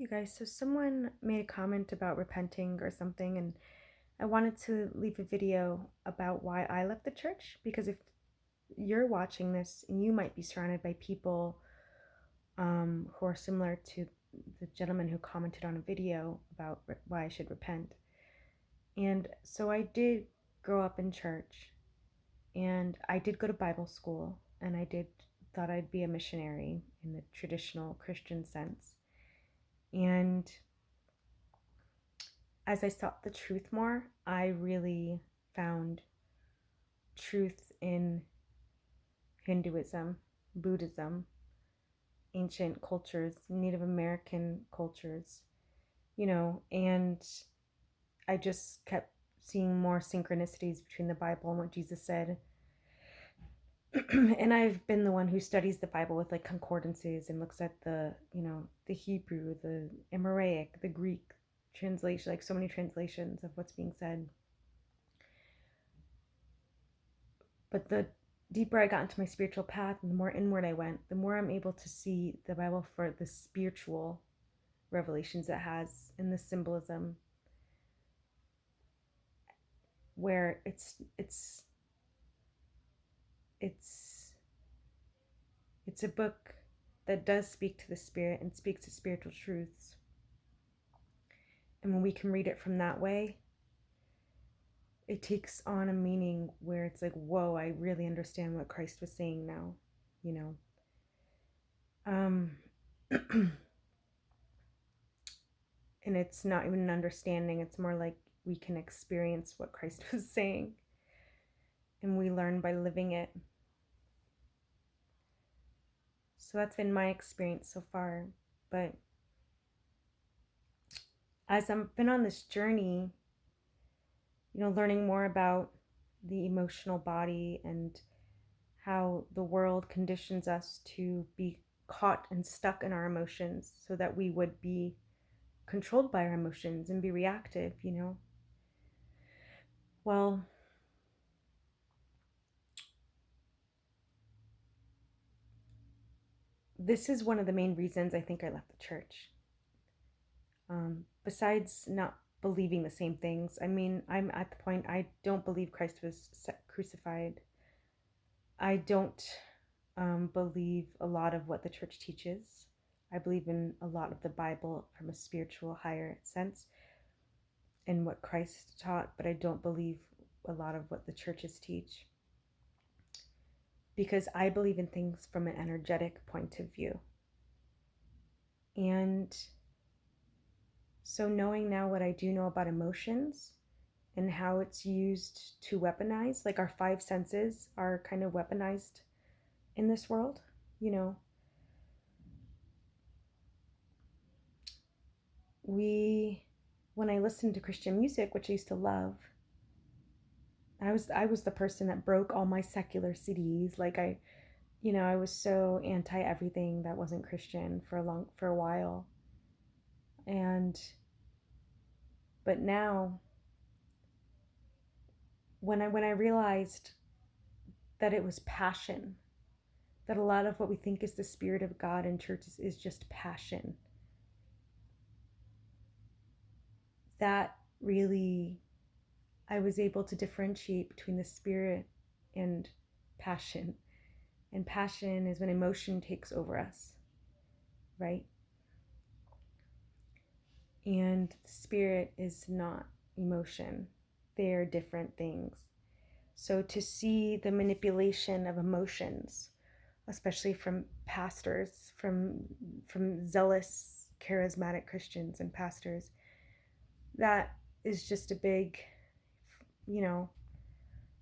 You guys, so someone made a comment about repenting or something, and I wanted to leave a video about why I left the church. Because if you're watching this and you might be surrounded by people who are similar to the gentleman who commented on a video about why I should repent. And so I did grow up in church, and I did go to Bible school, and I did thought I'd be a missionary in the traditional Christian sense. And as I sought the truth more, I really found truth in Hinduism, Buddhism, ancient cultures, Native American cultures, and I just kept seeing more synchronicities between the Bible and what Jesus said. And I've been the one who studies the Bible with like concordances and looks at the Hebrew, the Aramaic, the Greek translation, like so many translations of what's being said. But the deeper I got into my spiritual path and the more inward I went, the more I'm able to see the Bible for the spiritual revelations it has and the symbolism, where it's a book that does speak to the spirit and speaks to spiritual truths. And when we can read it from that way, it takes on a meaning where it's like, whoa, I really understand what Christ was saying now, you know. And it's not even an understanding, it's more like we can experience what Christ was saying, and we learn by living it. So that's been my experience so far. But as I've been on this journey, learning more about the emotional body and how the world conditions us to be caught and stuck in our emotions so that we would be controlled by our emotions and be reactive, Well, this is one of the main reasons I think I left the church. Besides not believing the same things, I mean, I'm at the point I don't believe Christ was crucified. I don't believe a lot of what the church teaches. I believe in a lot of the Bible from a spiritual, higher sense and what Christ taught, but I don't believe a lot of what the churches teach, because I believe in things from an energetic point of view. And so knowing now what I do know about emotions and how it's used to weaponize, like our five senses are kind of weaponized in this world, when I listened to Christian music, which I used to love, I was the person that broke all my secular CDs. Like I was so anti everything that wasn't Christian for a while. But now when I realized that it was passion, that a lot of what we think is the spirit of God in churches is just passion, that really, I was able to differentiate between the spirit and passion. And passion is when emotion takes over us, right? And the spirit is not emotion. They are different things. So to see the manipulation of emotions, especially from pastors, from zealous, charismatic Christians and pastors, that is just a big,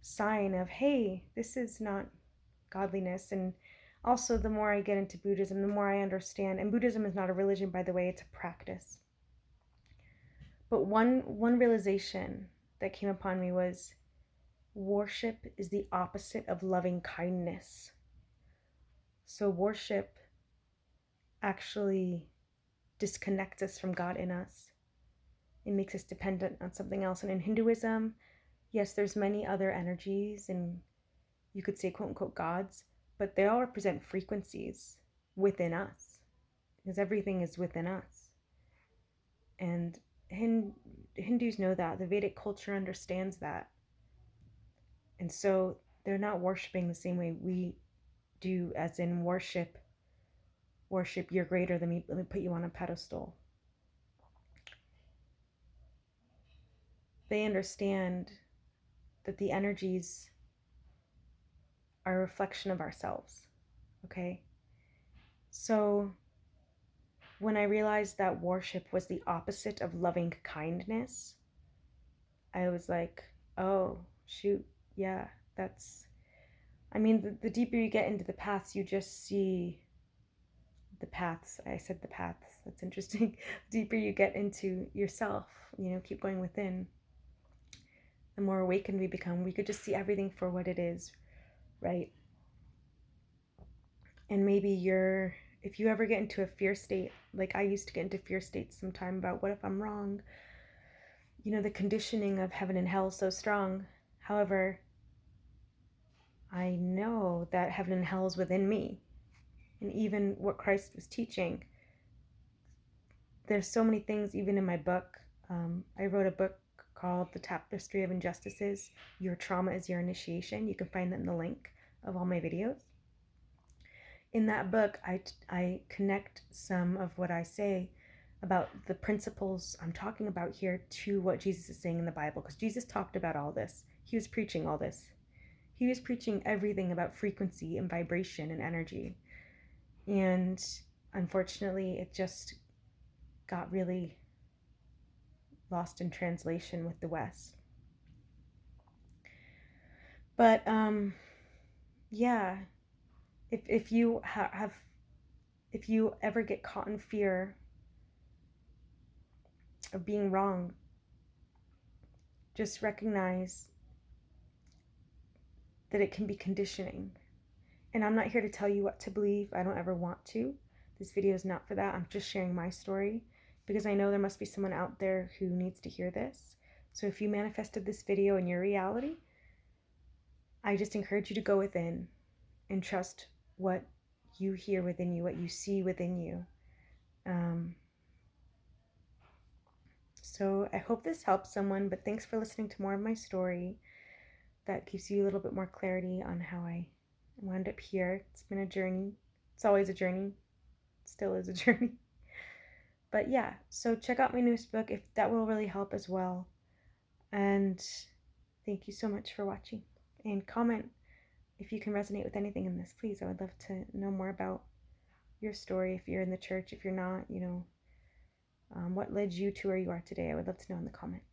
sign of, hey, this is not godliness. And also, the more I get into Buddhism, the more I understand, and Buddhism is not a religion, by the way, it's a practice. But one realization that came upon me was worship is the opposite of loving kindness. So worship actually disconnects us from God in us. It makes us dependent on something else. And in Hinduism, yes, there's many other energies, and you could say quote unquote gods, but they all represent frequencies within us, because everything is within us. And Hindus know that. The Vedic culture understands that. And so they're not worshiping the same way we do, as in worship, you're greater than me, let me put you on a pedestal. They understand that the energies are a reflection of ourselves, okay? So when I realized that worship was the opposite of loving kindness, I was like, oh, shoot, yeah, that's, I mean, the deeper you get into the paths, you just see the paths. I said the paths. That's interesting. The deeper you get into yourself, keep going within, the more awakened we become. We could just see everything for what it is, right? And maybe if you ever get into a fear state, like I used to get into fear states sometime about what if I'm wrong? The conditioning of heaven and hell is so strong. However, I know that heaven and hell is within me. And even what Christ was teaching, there's so many things, even in my book. I wrote a book called The Tapestry of Injustices. Your Trauma is Your Initiation. You can find that in the link of all my videos. In that book, I connect some of what I say about the principles I'm talking about here to what Jesus is saying in the Bible, because Jesus talked about all this. He was preaching all this. He was preaching everything about frequency and vibration and energy. And unfortunately, it just got really lost in translation with the West. But yeah, if you if you ever get caught in fear of being wrong, just recognize that it can be conditioning. And I'm not here to tell you what to believe. I don't ever want to. This video is not for that. I'm just sharing my story because I know there must be someone out there who needs to hear this. So if you manifested this video in your reality, I just encourage you to go within and trust what you hear within you, what you see within you. So I hope this helps someone, but thanks for listening to more of my story. That gives you a little bit more clarity on how I wound up here. It's been a journey. It's always a journey. It still is a journey. But yeah, so check out my newest book if that will really help as well. And thank you so much for watching. And comment if you can resonate with anything in this, please. I would love to know more about your story. If you're in the church, if you're not, what led you to where you are today. I would love to know in the comments.